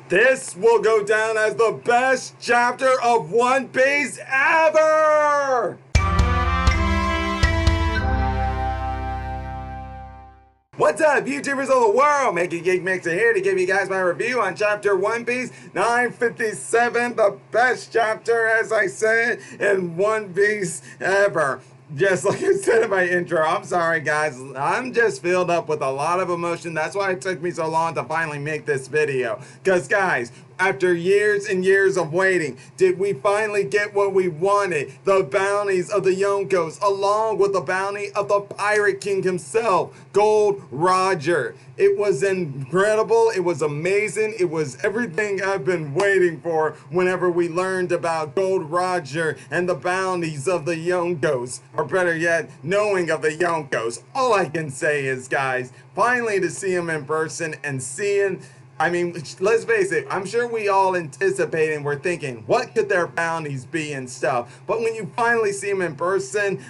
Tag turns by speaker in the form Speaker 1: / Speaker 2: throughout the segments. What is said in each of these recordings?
Speaker 1: This will go down as the best chapter of One Piece ever! What's up, YouTubers of the world? MegaGeekMixer here to give you guys my review on Chapter One Piece 957, the best chapter, as I said, in One Piece ever. Just like I said in my intro, I'm sorry guys, I'm just filled up with a lot of emotion. That's why it took me so long to finally make this video. Because guys, after years and years of waiting, did we finally get what we wanted? The bounties of the Yonkos, along with the bounty of the Pirate King himself, GolD.Roger. It was incredible, it was amazing, it was everything I've been waiting for whenever we learned about GolD.Roger and the bounties of the Yonkos. Or better yet, knowing of the Yonkos. All I can say is, guys, finally to see him in person and seeing, I mean, let's face it, I'm sure we all anticipating, we're thinking, what could their bounties be and stuff? But when you finally see them in person,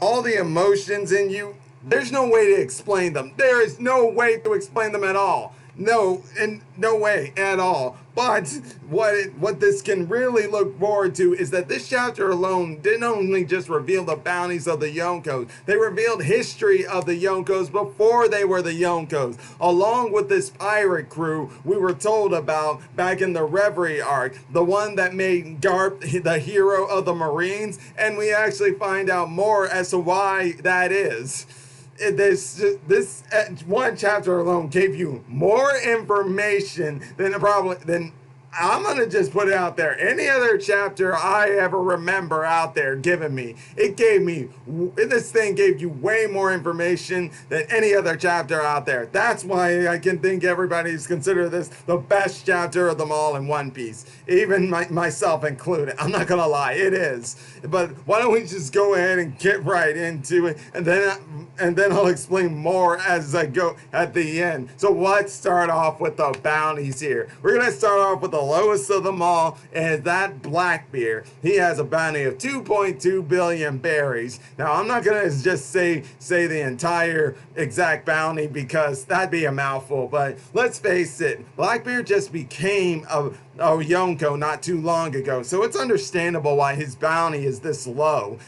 Speaker 1: all the emotions in you, there's no way to explain them. There is no way to explain them at all. No, and no way at all. But what this can really look forward to is that this chapter alone didn't only just reveal the bounties of the Yonkos, they revealed history of the Yonkos before they were the Yonkos. Along with this pirate crew we were told about back in the Reverie arc, the one that made Garp the hero of the Marines, and we actually find out more as to why that is. This one chapter alone gave you more information than I'm gonna just put it out there. Any other chapter I ever remember out there giving me, this thing gave you way more information than any other chapter out there. That's why I can think everybody's considered this the best chapter of them all in One Piece, even myself included. I'm not gonna lie, it is. But why don't we just go ahead and get right into it, and then I'll explain more as I go at the end. So let's start off with the bounties here. We're gonna start off with the lowest of them all, and that Blackbeard. He has a bounty of 2.2 billion berries. Now I'm not gonna just say the entire exact bounty because that'd be a mouthful, but let's face it, Blackbeard just became a Yonko not too long ago, so it's understandable why his bounty is this low.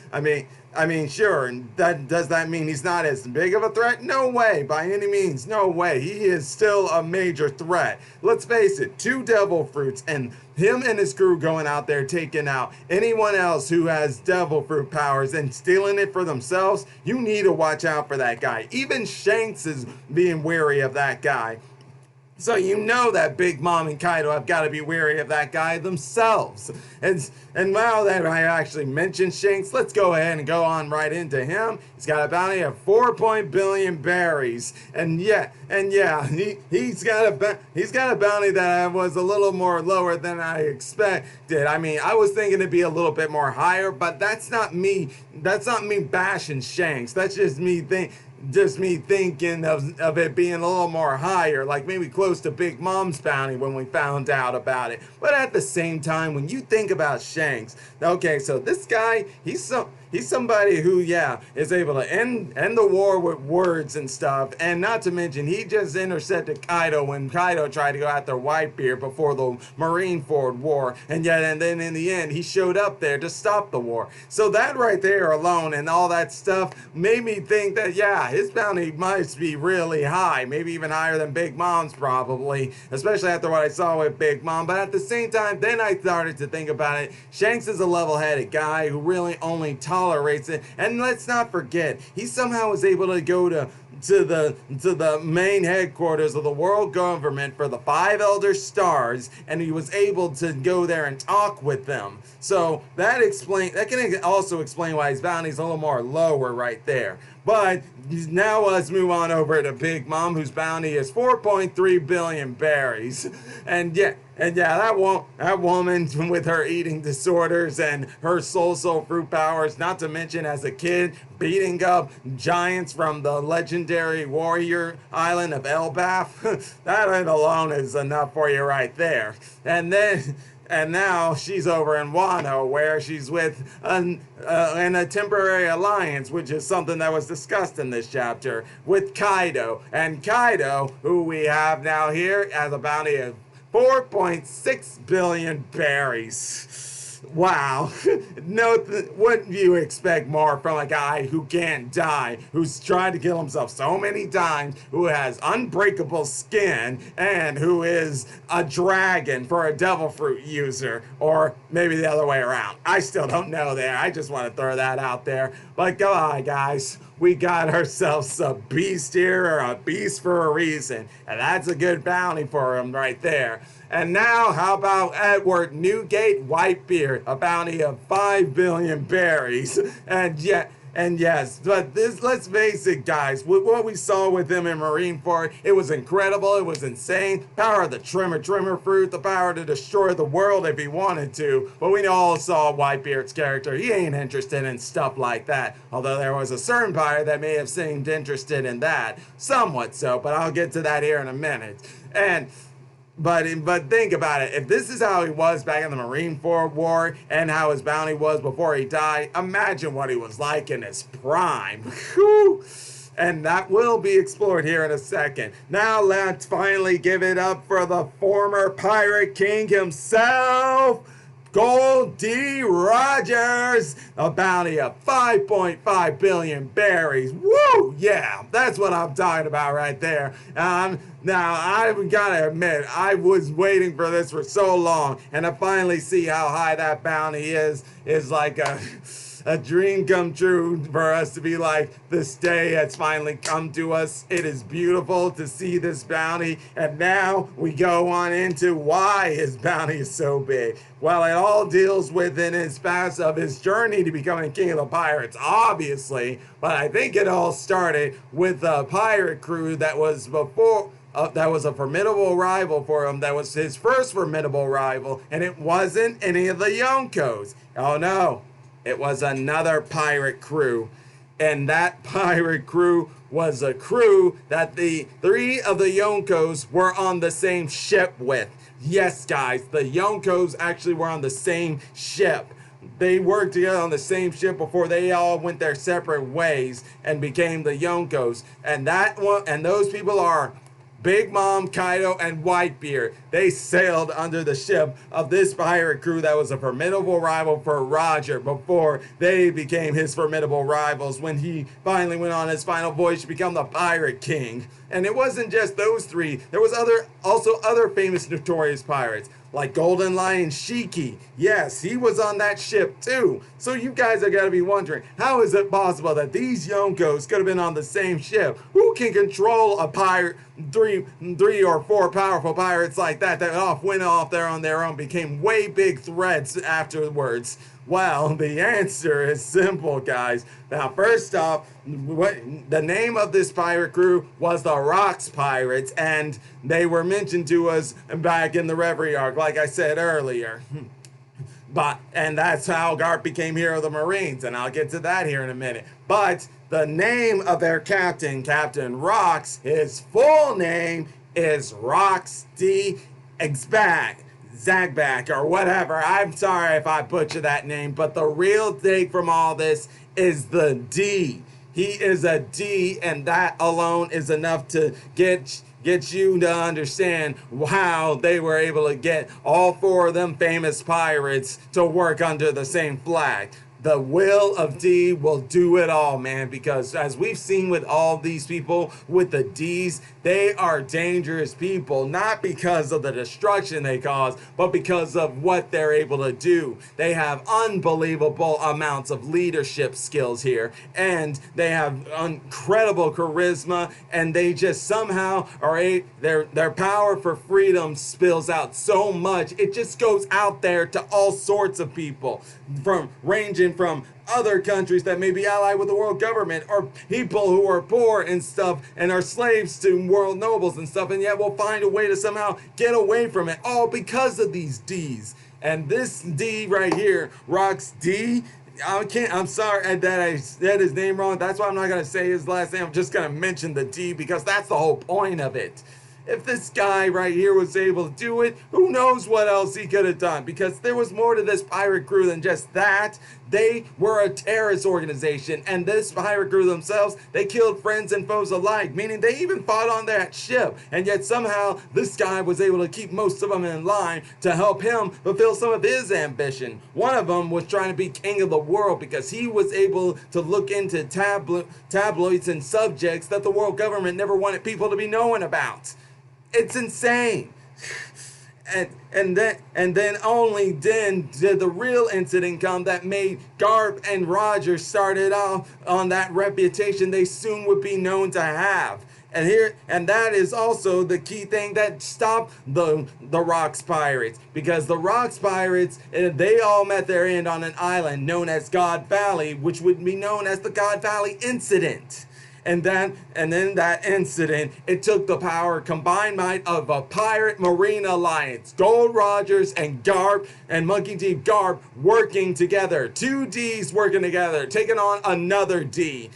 Speaker 1: I mean, sure, does that mean he's not as big of a threat? No way, by any means, no way. He is still a major threat. Let's face it, 2 devil fruits, and him and his crew going out there taking out anyone else who has devil fruit powers and stealing it for themselves, you need to watch out for that guy. Even Shanks is being wary of that guy. So you know that Big Mom and Kaido have got to be wary of that guy themselves. And now that I actually mentioned Shanks, let's go ahead and go on right into him. He's got a bounty of 4 billion berries. And yeah, he's got a bounty that was a little more lower than I expected. I mean, I was thinking it'd be a little bit more higher, but that's not me bashing Shanks. That's just me thinking of it being a little more higher, like maybe close to Big Mom's bounty when we found out about it. But at the same time, when you think about Shanks, okay, so this guy, he's somebody who, yeah, is able to end the war with words and stuff, and not to mention, he just intercepted Kaido when Kaido tried to go after Whitebeard before the Marineford War, and then in the end, he showed up there to stop the war. So that right there alone and all that stuff made me think that, yeah, his bounty must be really high, maybe even higher than Big Mom's probably, especially after what I saw with Big Mom. But at the same time, then I started to think about it. Shanks is a level-headed guy who really only tolerates it, and let's not forget, he somehow was able to go to the main headquarters of the world government for the 5 Elder Stars, and he was able to go there and talk with them. So that can also explain why his bounty's a little more lower right there. But now let's move on over to Big Mom, whose bounty is 4.3 billion berries. And yeah, that woman with her eating disorders and her soul fruit powers, not to mention as a kid beating up giants from the legendary warrior island of Elbaf, that alone is enough for you right there. And now she's over in Wano, where she's with in a temporary alliance, which is something that was discussed in this chapter, with Kaido. And Kaido, who we have now here, has a bounty of 4.6 billion berries. Wow. No, wouldn't you expect more from a guy who can't die, who's tried to kill himself so many times, who has unbreakable skin, and who is a dragon for a devil fruit user, or maybe the other way around. I still don't know there. I just want to throw that out there. But come on, guys. We got ourselves a beast here, or a beast for a reason. And that's a good bounty for him right there. And now, how about Edward Newgate Whitebeard, a bounty of 5 billion berries. And yes, but this, let's face it, guys, with what we saw with him in Marineford, it was incredible, it was insane. Power of the Trimmer fruit, the power to destroy the world if he wanted to. But we all saw Whitebeard's character. He ain't interested in stuff like that. Although there was a certain pirate that may have seemed interested in that. Somewhat so, but I'll get to that here in a minute. But think about it. If this is how he was back in the Marineford War and how his bounty was before he died, imagine what he was like in his prime. Whew. And that will be explored here in a second. Now let's finally give it up for the former Pirate King himself, GolD.Rogers, a bounty of 5.5 billion berries. Woo! Yeah, that's what I'm talking about right there. Now, I've got to admit, I was waiting for this for so long, and to finally see how high that bounty is like a dream come true for us to be like, this day has finally come to us. It is beautiful to see this bounty. And now we go on into why his bounty is so big. Well, it all deals within his past of his journey to becoming king of the pirates, obviously. But I think it all started with a pirate crew that was before... that was a formidable rival for him. That was his first formidable rival. And it wasn't any of the Yonkos. Oh no. It was another pirate crew. And that pirate crew was a crew that the 3 of the Yonkos were on the same ship with. Yes, guys, the Yonkos actually were on the same ship. They worked together on the same ship before they all went their separate ways and became the Yonkos. And those people are Big Mom, Kaido, and Whitebeard. They sailed under the ship of this pirate crew that was a formidable rival for Roger before they became his formidable rivals when he finally went on his final voyage to become the Pirate King. And it wasn't just those 3. There was also other famous notorious pirates, like Golden Lion Shiki. Yes, he was on that ship too. So you guys are gotta be wondering, how is it possible that these Yonkos could have been on the same ship? Who can control a pirate, three or 4 powerful pirates like that went off there on their own, became way big threats afterwards? Well, the answer is simple, guys. Now, first off, the name of this pirate crew was the Rocks Pirates, and they were mentioned to us back in the Reverie arc, like I said earlier. And that's how Garp became hero of the Marines, and I'll get to that here in a minute. But the name of their captain, Captain Rocks, his full name is Rocks D. Zagback or whatever. I'm sorry if I butcher that name, but the real thing from all this is the D. He is a D, and that alone is enough to get you to understand how they were able to get all 4 of them famous pirates to work under the same flag. The will of D will do it all, man, because as we've seen with all these people with the Ds, they are dangerous people, not because of the destruction they cause, but because of what they're able to do. They have unbelievable amounts of leadership skills here, and they have incredible charisma, and they just somehow their power for freedom spills out so much. It just goes out there to all sorts of people, ranging from other countries that may be allied with the world government, or people who are poor and stuff and are slaves to world nobles and stuff, and yet will find a way to somehow get away from it, all because of these Ds. And this D right here, Rocks D, I'm sorry that I said his name wrong. That's why I'm not going to say his last name. I'm just going to mention the D because that's the whole point of it. If this guy right here was able to do it, who knows what else he could have done? Because there was more to this pirate crew than just that. they were a terrorist organization, and this pirate crew themselves, they killed friends and foes alike, meaning they even fought on that ship, and yet somehow this guy was able to keep most of them in line to help him fulfill some of his ambition. One of them was trying to be king of the world because he was able to look into tabloids and subjects that the world government never wanted people to be knowing about. It's insane. And then only then did the real incident come that made Garp and Roger started off on that reputation they soon would be known to have. And that is also the key thing that stopped the Rocks Pirates, because the Rocks Pirates, they all met their end on an island known as God Valley, which would be known as the God Valley Incident. And then that incident, it took the power, combined might of a pirate marine alliance, GolD.Rogers and Garp and MonkeyD.Garp working together, 2 Ds working together, taking on another D,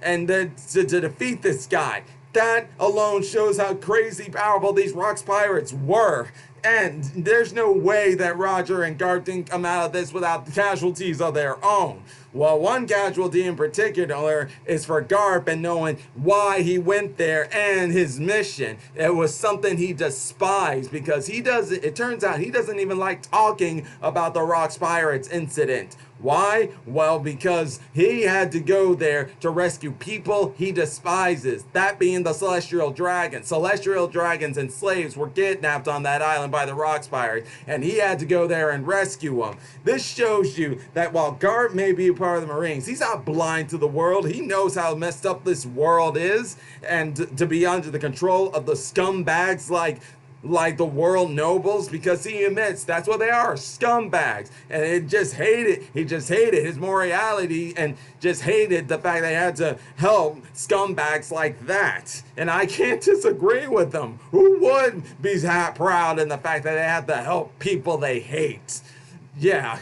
Speaker 1: and then to defeat this guy. That alone shows how crazy powerful these Rocks Pirates were. And there's no way that Roger and Garp didn't come out of this without casualties of their own. Well, one casualty in particular is for Garp and knowing why he went there and his mission. It was something he despised because it turns out he doesn't even like talking about the Rocks Pirates incident. Why? Well, because he had to go there to rescue people he despises, that being the Celestial Dragons. Celestial Dragons and slaves were kidnapped on that island by the Rocks Pirates, and he had to go there and rescue them. This shows you that while Garp may be a part of the Marines, he's not blind to the world. He knows how messed up this world is, and to be under the control of the scumbags like the world nobles, because he admits that's what they are, scumbags. And he just hated his morality and just hated the fact they had to help scumbags like that. And I can't disagree with them. Who would be proud in the fact that they had to help people they hate? Yeah.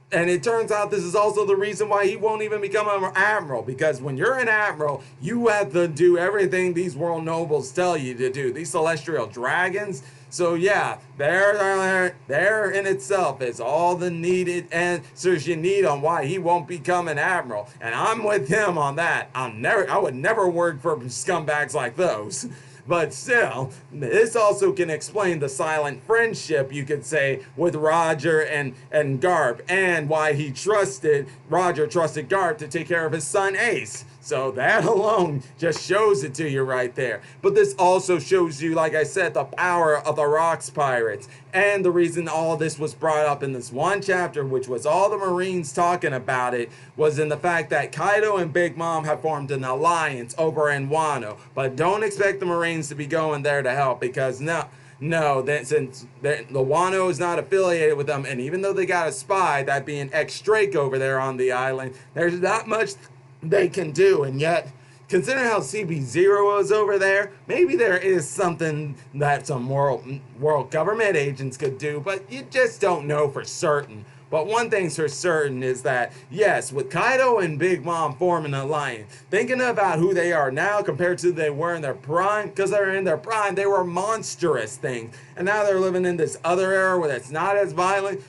Speaker 1: And it turns out this is also the reason why he won't even become an admiral, because when you're an admiral, you have to do everything these world nobles tell you to do. These celestial dragons. So yeah, there in itself is all the needed answers you need on why he won't become an admiral. And I'm with him on that. I would never work for scumbags like those. But still, this also can explain the silent friendship, you could say, with Roger and Garp, and why Roger trusted Garp to take care of his son Ace. So that alone just shows it to you right there. But this also shows you, like I said, the power of the Rocks Pirates. And the reason all this was brought up in this one chapter, which was all the Marines talking about it, was in the fact that Kaido and Big Mom have formed an alliance over in Wano. But don't expect the Marines to be going there to help, because since the Wano is not affiliated with them, and even though they got a spy, that being X-Drake over there on the island, there's not much they can do. And yet, considering how CB0 is over there, maybe there is something that some world government agents could do, but you just don't know for certain. But one thing's for certain is that, yes, with Kaido and Big Mom forming an alliance, thinking about who they are now compared to they were in their prime, because they're in their prime, they were monstrous things. And now they're living in this other era where it's not as violent.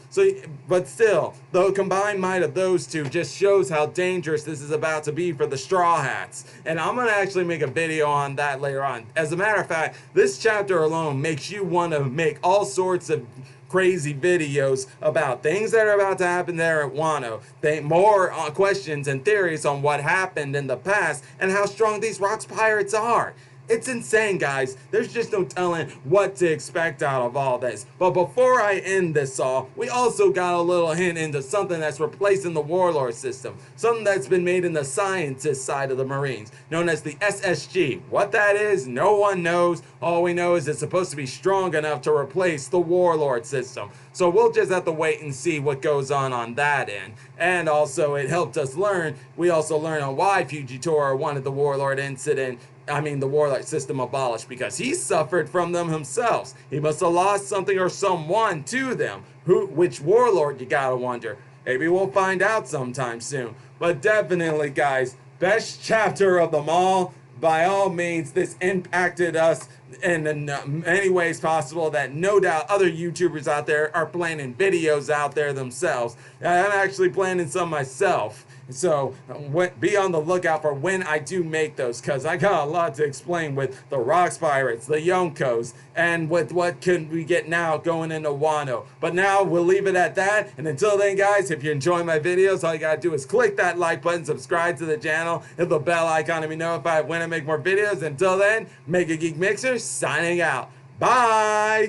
Speaker 1: But still, the combined might of those two just shows how dangerous this is about to be for the Straw Hats. And I'm going to actually make a video on that later on. As a matter of fact, this chapter alone makes you want to make all sorts of crazy videos about things that are about to happen there at Wano. More questions and theories on what happened in the past and how strong these Rocks Pirates are. It's insane, guys. There's just no telling what to expect out of all this. But before I end this all, we also got a little hint into something that's replacing the Warlord system. Something that's been made in the scientist side of the Marines, known as the SSG. What that is, no one knows. All we know is it's supposed to be strong enough to replace the Warlord system. So we'll just have to wait and see what goes on that end. And also, it helped us learn. We also learned on why Fujitora wanted the Warlord the Warlord system abolished, because he suffered from them himself. He must have lost something or someone to them. Which Warlord, you gotta wonder. Maybe we'll find out sometime soon. But definitely, guys, best chapter of them all. By all means, this impacted us in many ways possible that no doubt other YouTubers out there are planning videos out there themselves. I'm actually planning some myself. So be on the lookout for when I do make those, because I got a lot to explain with the Rocks Pirates, the Yonkos, and with what can we get now going into Wano. But now we'll leave it at that. And until then, guys, if you enjoy my videos, all you gotta do is click that like button, subscribe to the channel, hit the bell icon to be notified when I make more videos. Until then, MegaGeekMixer signing out. Bye!